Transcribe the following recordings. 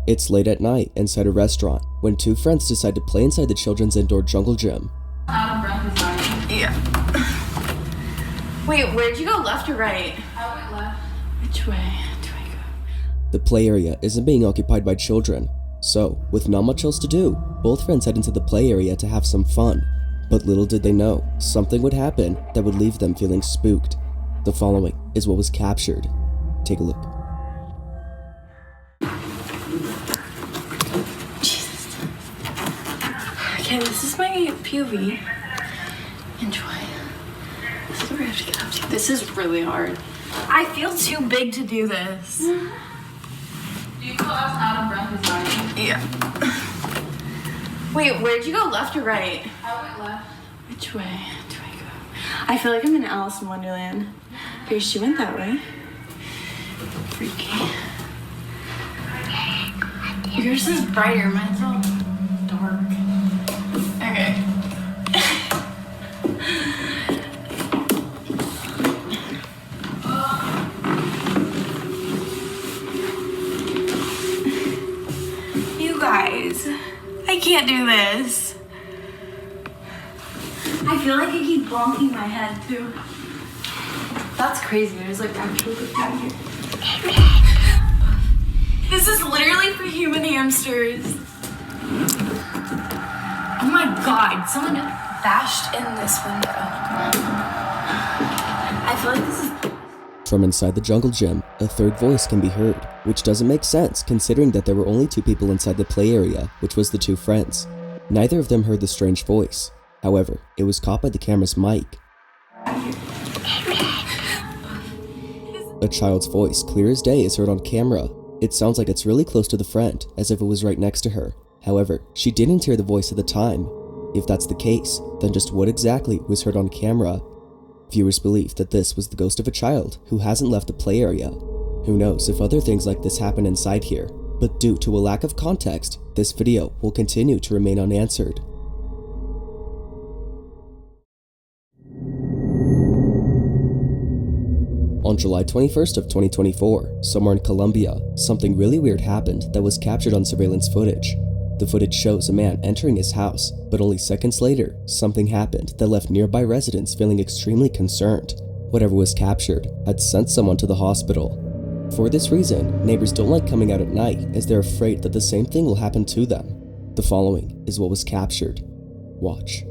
It's late at night inside a restaurant when two friends decide to play inside the children's indoor jungle gym. Out of breath is dying. Yeah. Wait, where'd you go, left or right? I went left. Which way do I go? The play area isn't being occupied by children, so with not much else to do, both friends head into the play area to have some fun. But little did they know, something would happen that would leave them feeling spooked. The following is what was captured. Take a look. Jesus. Okay, this is my POV. Enjoy. This is what we have to get up to. This is really hard. I feel too big to do this. Do you feel us out of breath is dying? Yeah. Wait, where'd you go, left or right? I went left. Which way do I go? I feel like I'm in Alice in Wonderland. Okay, she went that way. Freaky. Yours is brighter, mine's all dark. Okay. You guys, I can't do this. I feel like I keep bonking my head too. That's crazy. There's like actual things out here. This is literally for human hamsters. Oh my god, someone bashed in this window. I feel like this is... From inside the jungle gym, a third voice can be heard, which doesn't make sense considering that there were only two people inside the play area, which was the two friends. Neither of them heard the strange voice. However, it was caught by the camera's mic. A child's voice, clear as day, is heard on camera. It sounds like it's really close to the friend, as if it was right next to her. However, she didn't hear the voice at the time. If that's the case, then just what exactly was heard on camera? Viewers believe that this was the ghost of a child who hasn't left the play area. Who knows if other things like this happen inside here, but due to a lack of context, this video will continue to remain unanswered. On July 21st of 2024, somewhere in Colombia, something really weird happened that was captured on surveillance footage. The footage shows a man entering his house, but only seconds later, something happened that left nearby residents feeling extremely concerned. Whatever was captured had sent someone to the hospital. For this reason, neighbors don't like coming out at night as they're afraid that the same thing will happen to them. The following is what was captured. Watch.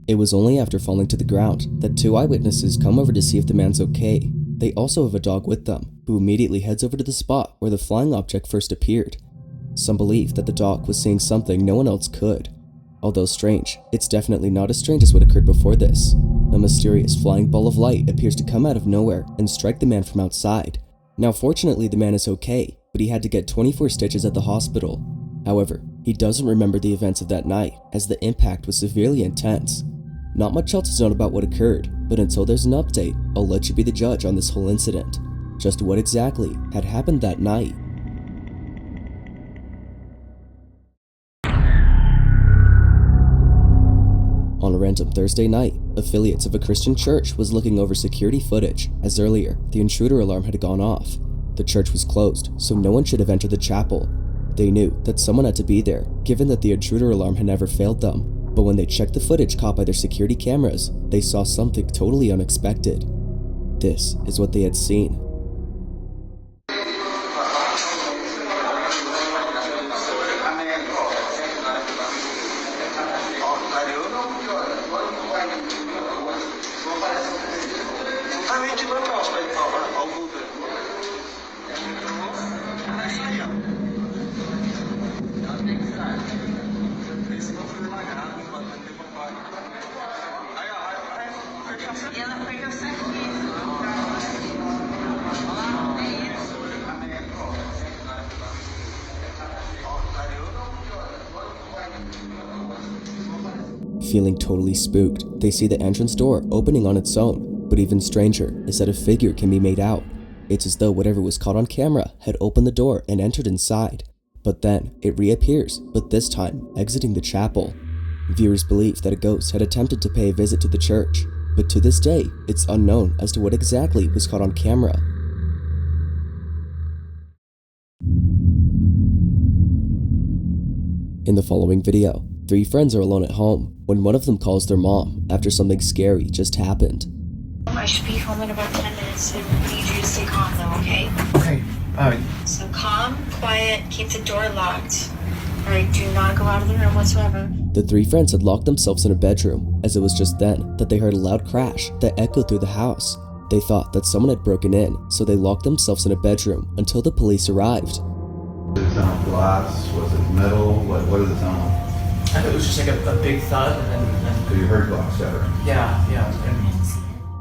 It was only after falling to the ground that two eyewitnesses come over to see if the man's okay. They also have a dog with them, who immediately heads over to the spot where the flying object first appeared. Some believe that the dog was seeing something no one else could. Although strange, it's definitely not as strange as what occurred before this. A mysterious flying ball of light appears to come out of nowhere and strike the man from outside. Now fortunately the man is okay, but he had to get 24 stitches at the hospital. However, he doesn't remember the events of that night, as the impact was severely intense. Not much else is known about what occurred, but until there's an update, I'll let you be the judge on this whole incident. Just what exactly had happened that night? On a random Thursday night, affiliates of a Christian church was looking over security footage, as earlier, the intruder alarm had gone off. The church was closed, so no one should have entered the chapel. They knew that someone had to be there, given that the intruder alarm had never failed them. But when they checked the footage caught by their security cameras, they saw something totally unexpected. This is what they had seen. Feeling totally spooked, they see the entrance door opening on its own, but even stranger is that a figure can be made out. It's as though whatever was caught on camera had opened the door and entered inside, but then it reappears, but this time exiting the chapel. Viewers believe that a ghost had attempted to pay a visit to the church, but to this day, it's unknown as to what exactly was caught on camera. In the following video, 3 friends are alone at home when one of them calls their mom after something scary just happened. I should be home in about 10 minutes. I need you to stay calm though, okay? Okay. So calm, quiet, keep the door locked. Alright, do not go out of the room whatsoever. The 3 friends had locked themselves in a bedroom, as it was just then that they heard a loud crash that echoed through the house. They thought that someone had broken in, so they locked themselves in a bedroom until the police arrived. Did it sound glass? Was it metal? What did it sound like? I thought it was just like a big thud and So you heard glass shattering? yeah.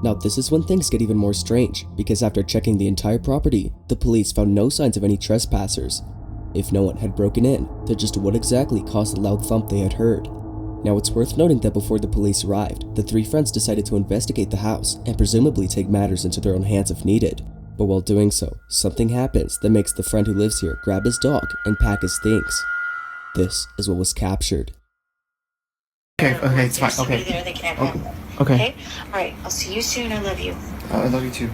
Now this is when things get even more strange, because after checking the entire property, the police found no signs of any trespassers. If no one had broken in, then just what exactly caused the loud thump they had heard? Now it's worth noting that before the police arrived, the 3 friends decided to investigate the house and presumably take matters into their own hands if needed. But while doing so, something happens that makes the friend who lives here grab his dog and pack his things. This is what was captured. Okay, it's fine. There's somebody Okay. there that can have that. Okay. Alright, I'll see you soon. I love you. I love you too.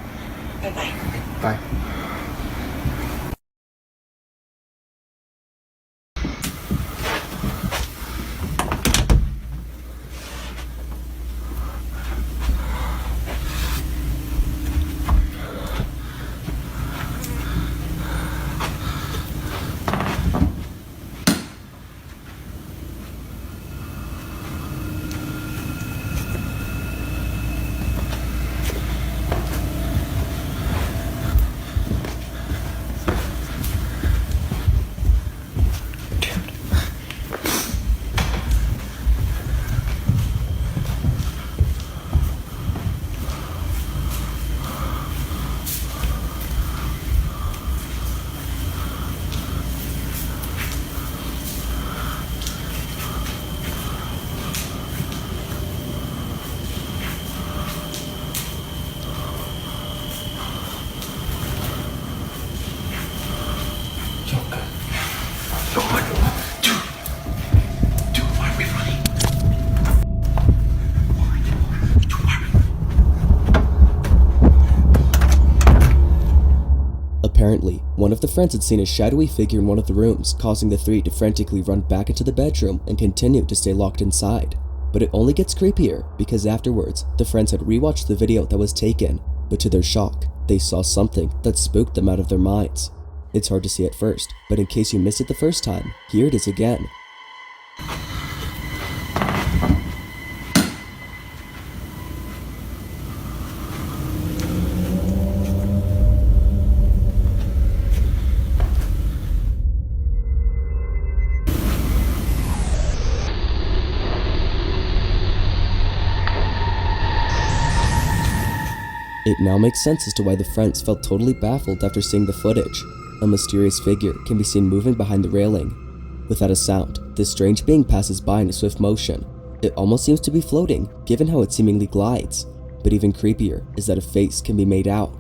Bye-bye. Bye. Apparently, one of the friends had seen a shadowy figure in one of the rooms, causing the 3 to frantically run back into the bedroom and continue to stay locked inside. But it only gets creepier because afterwards, the friends had rewatched the video that was taken, but to their shock, they saw something that spooked them out of their minds. It's hard to see at first, but in case you missed it the first time, here it is again. It now makes sense as to why the friends felt totally baffled after seeing the footage. A mysterious figure can be seen moving behind the railing. Without a sound, this strange being passes by in a swift motion. It almost seems to be floating, given how it seemingly glides. But even creepier is that a face can be made out.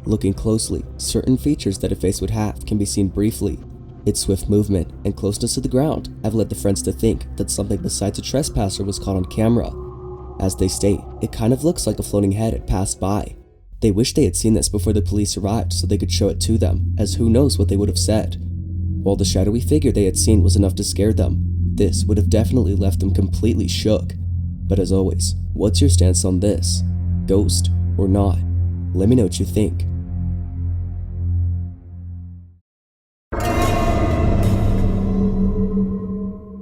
Looking closely, certain features that a face would have can be seen briefly. Its swift movement and closeness to the ground have led the friends to think that something besides a trespasser was caught on camera. As they state, it kind of looks like a floating head had passed by. They wish they had seen this before the police arrived so they could show it to them, as who knows what they would have said. While the shadowy figure they had seen was enough to scare them, this would have definitely left them completely shook. But as always, what's your stance on this? Ghost or not? Let me know what you think.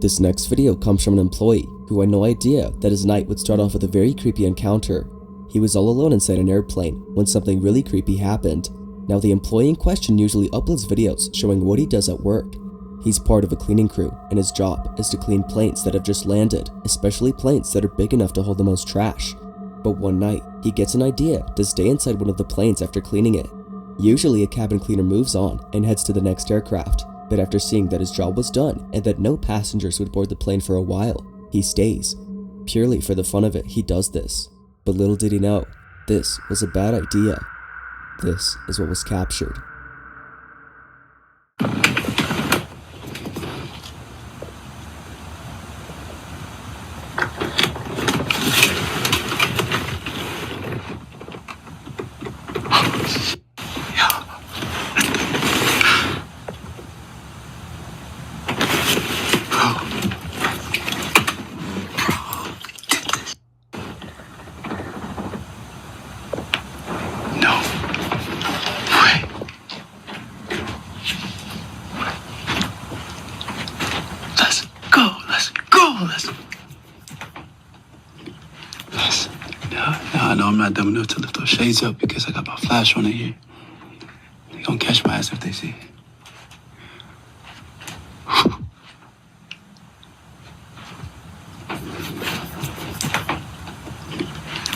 This next video comes from an employee who had no idea that his night would start off with a very creepy encounter. He was all alone inside an airplane when something really creepy happened. Now the employee in question usually uploads videos showing what he does at work. He's part of a cleaning crew and his job is to clean planes that have just landed, especially planes that are big enough to hold the most trash. But one night, he gets an idea to stay inside one of the planes after cleaning it. Usually a cabin cleaner moves on and heads to the next aircraft, but after seeing that his job was done and that no passengers would board the plane for a while, he stays. Purely for the fun of it, he does this. But little did he know, this was a bad idea. This is what was captured. I know I'm not dumb enough to lift those shades up because I got my flash on it here. They gonna catch my ass if they see.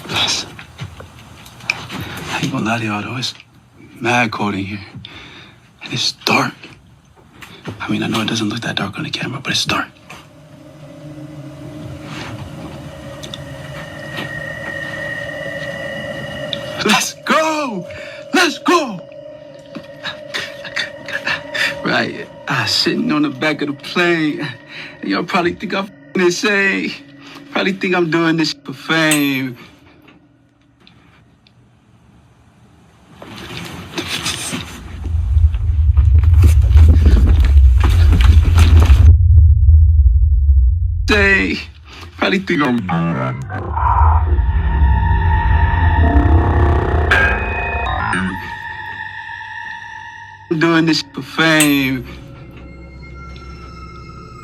Bless. I ain't gonna lie to y'all though, it's mad cold in here. And it's dark. I mean, I know it doesn't look that dark on the camera, but it's dark. Let's go! Let's go! Right, sitting on the back of the plane. Y'all probably think I'm insane. Probably think I'm doing this for fame. Probably think I'm doing this for fame.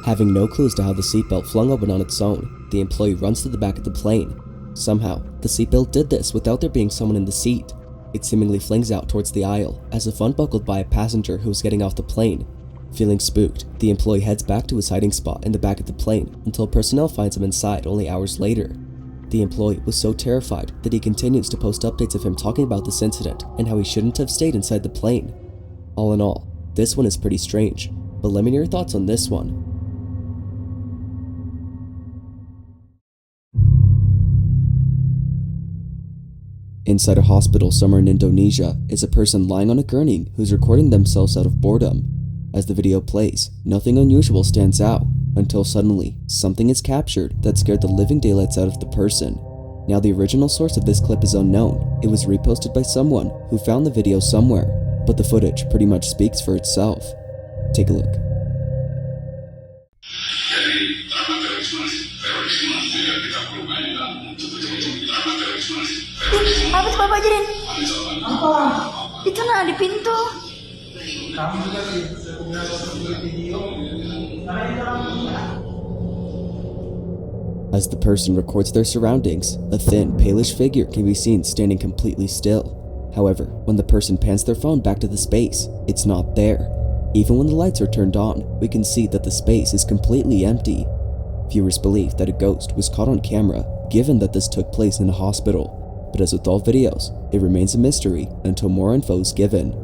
Having no clue as to how the seatbelt flung open on its own, the employee runs to the back of the plane. Somehow, the seatbelt did this without there being someone in the seat. It seemingly flings out towards the aisle as if unbuckled by a passenger who was getting off the plane. Feeling spooked, the employee heads back to his hiding spot in the back of the plane until personnel finds him inside only hours later. The employee was so terrified that he continues to post updates of him talking about this incident and how he shouldn't have stayed inside the plane. All in all, this one is pretty strange, but let me know your thoughts on this one. Inside a hospital somewhere in Indonesia is a person lying on a gurney who's recording themselves out of boredom. As the video plays, nothing unusual stands out, until suddenly, something is captured that scared the living daylights out of the person. Now the original source of this clip is unknown. It was reposted by someone who found the video somewhere, but the footage pretty much speaks for itself. Take a look. Apa tuh Bapak ajarin? Apa? Itu nah di pintu. As the person records their surroundings, a thin, palish figure can be seen standing completely still. However, when the person pans their phone back to the space, it's not there. Even when the lights are turned on, we can see that the space is completely empty. Viewers believe that a ghost was caught on camera, given that this took place in a hospital. But as with all videos, it remains a mystery until more info is given.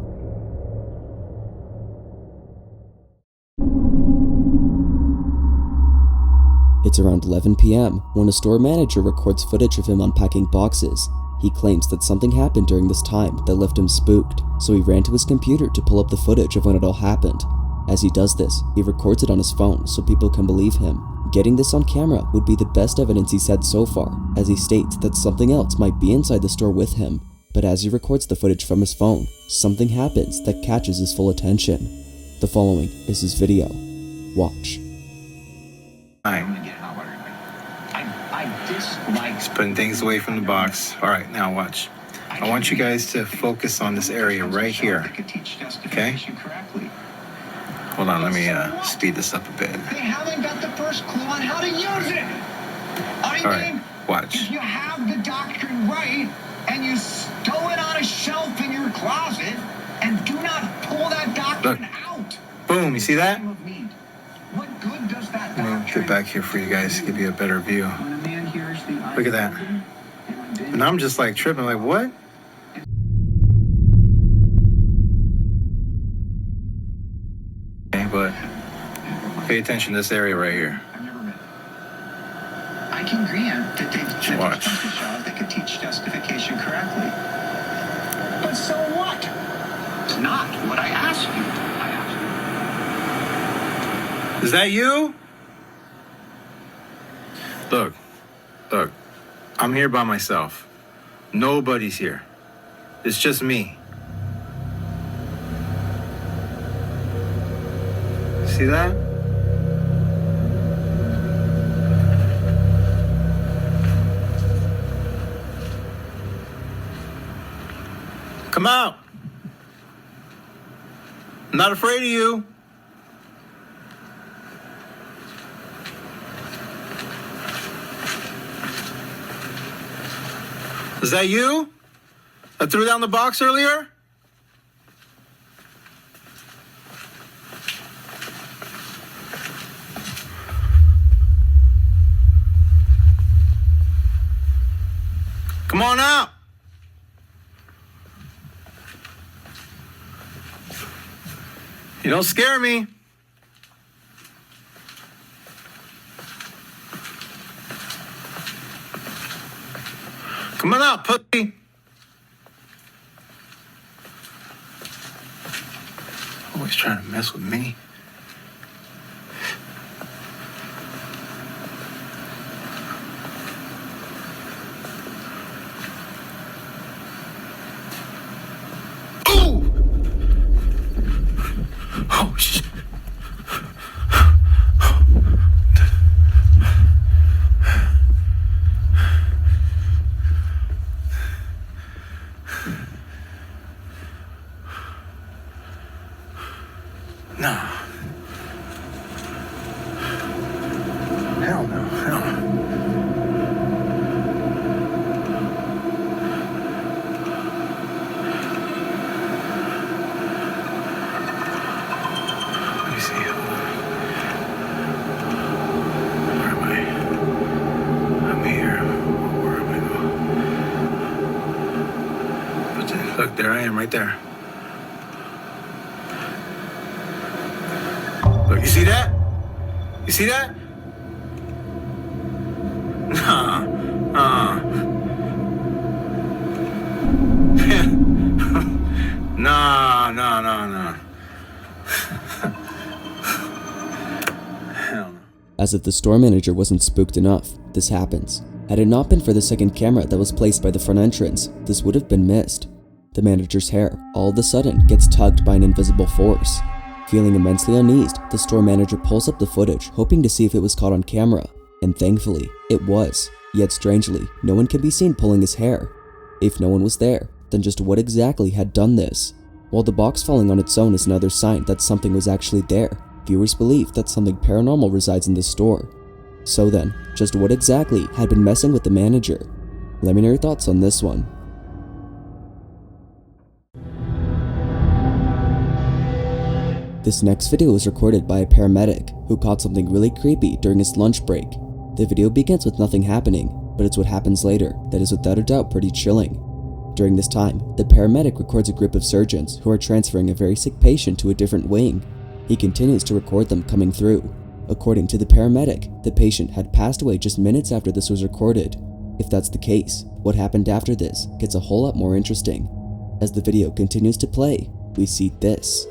It's around 11 p.m. when a store manager records footage of him unpacking boxes. He claims that something happened during this time that left him spooked, so he ran to his computer to pull up the footage of when it all happened. As he does this, he records it on his phone so people can believe him. Getting this on camera would be the best evidence he's had so far, as he states that something else might be inside the store with him. But as he records the footage from his phone, something happens that catches his full attention. The following is his video. Watch. Just putting things away from the box. All right, now watch. I want you guys to focus on this area right here. Okay? Hold on, let me speed this up a bit. They haven't got the first clue on how to use it. All right, watch. If you have the doctrine right and you stow it on a shelf in your closet and do not pull that doctrine out. Boom, you see that? What good does that Let me get back here for you guys to give you a better view. Look at that. And I'm just like tripping, like, what? Okay, but pay attention to this area right here. I can agree. Watch. They could teach justification correctly. But so what? It's not what I asked you. Is that you? Look, I'm here by myself. Nobody's here. It's just me. See that? Come out. I'm not afraid of you. Is that you? I threw down the box earlier? Come on out. You don't scare me. Come on out, pussy. Always trying to mess with me. Ooh! Oh, shit. No. Hell no. Hell no. Let me see. Where am I? I'm here. Where am I going? But look, there I am, right there. Look, you see that? You see that? No. Hell no. As if the store manager wasn't spooked enough, this happens. Had it not been for the second camera that was placed by the front entrance, this would have been missed. The manager's hair, all of a sudden, gets tugged by an invisible force. Feeling immensely uneased, the store manager pulls up the footage, hoping to see if it was caught on camera. And thankfully, it was. Yet strangely, no one can be seen pulling his hair. If no one was there, then just what exactly had done this? While the box falling on its own is another sign that something was actually there, viewers believe that something paranormal resides in the store. So then, just what exactly had been messing with the manager? Let me know your thoughts on this one. This next video was recorded by a paramedic who caught something really creepy during his lunch break. The video begins with nothing happening, but it's what happens later that is without a doubt pretty chilling. During this time, the paramedic records a group of surgeons who are transferring a very sick patient to a different wing. He continues to record them coming through. According to the paramedic, the patient had passed away just minutes after this was recorded. If that's the case, what happened after this gets a whole lot more interesting. As the video continues to play, we see this.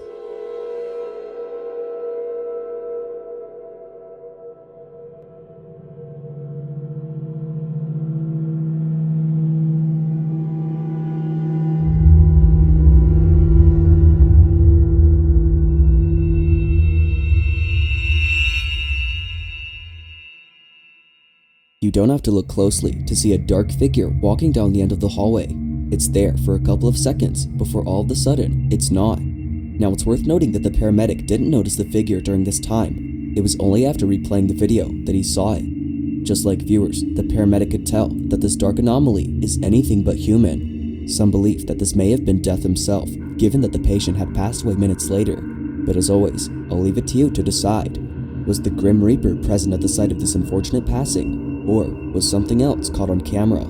You don't have to look closely to see a dark figure walking down the end of the hallway. It's there for a couple of seconds before all of a sudden, it's not. Now it's worth noting that the paramedic didn't notice the figure during this time. It was only after replaying the video that he saw it. Just like viewers, the paramedic could tell that this dark anomaly is anything but human. Some believe that this may have been death himself, given that the patient had passed away minutes later. But as always, I'll leave it to you to decide. Was the Grim Reaper present at the site of this unfortunate passing? Or was something else caught on camera?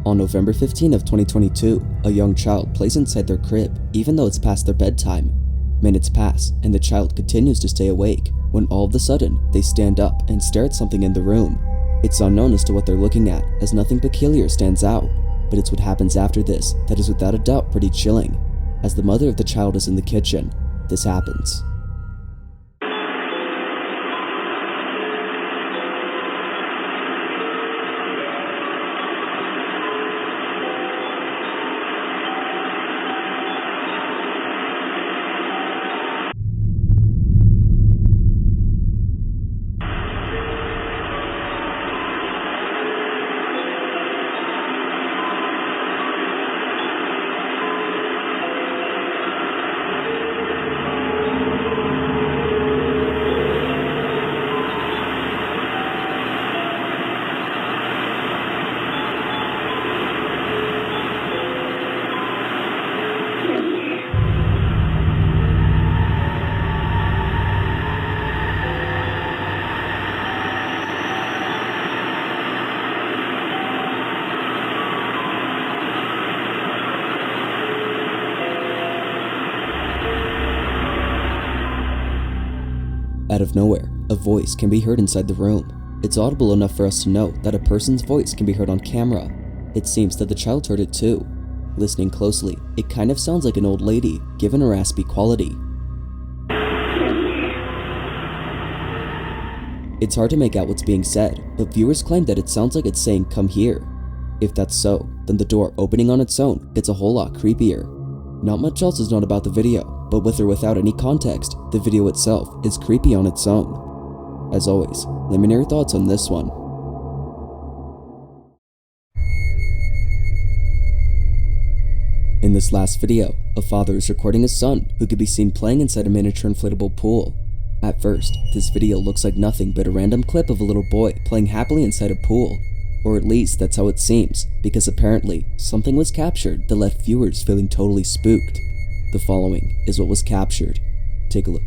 On November 15 of 2022, a young child plays inside their crib, even though it's past their bedtime. Minutes pass, and the child continues to stay awake, when all of a sudden, they stand up and stare at something in the room. It's unknown as to what they're looking at, as nothing peculiar stands out, but it's what happens after this that is without a doubt pretty chilling. As the mother of the child is in the kitchen, this happens. Out of nowhere, a voice can be heard inside the room. It's audible enough for us to know that a person's voice can be heard on camera. It seems that the child heard it too. Listening closely, it kind of sounds like an old lady, given a raspy quality. It's hard to make out what's being said, but viewers claim that it sounds like it's saying "come here." If that's so, then the door opening on its own gets a whole lot creepier. Not much else is known about the video, but with or without any context, the video itself is creepy on its own. As always, let me know your thoughts on this one. In this last video, a father is recording his son who could be seen playing inside a miniature inflatable pool. At first, this video looks like nothing but a random clip of a little boy playing happily inside a pool. Or at least that's how it seems, because apparently something was captured that left viewers feeling totally spooked. The following is what was captured. Take a look.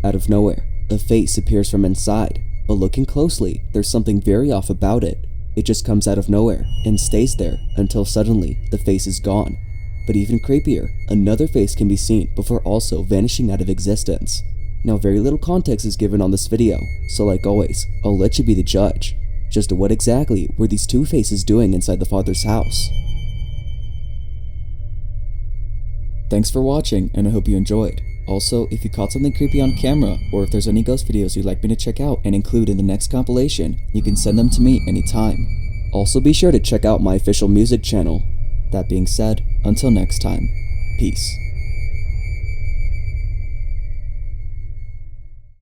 Out of nowhere, a face appears from inside, but looking closely, there's something very off about it. It just comes out of nowhere and stays there until suddenly the face is gone. But even creepier, another face can be seen before also vanishing out of existence. Now, very little context is given on this video, so like always, I'll let you be the judge. Just what exactly were these two faces doing inside the father's house? Thanks for watching, and I hope you enjoyed. Also, if you caught something creepy on camera, or if there's any ghost videos you'd like me to check out and include in the next compilation, you can send them to me anytime. Also, be sure to check out my official music channel. That being said, until next time, peace.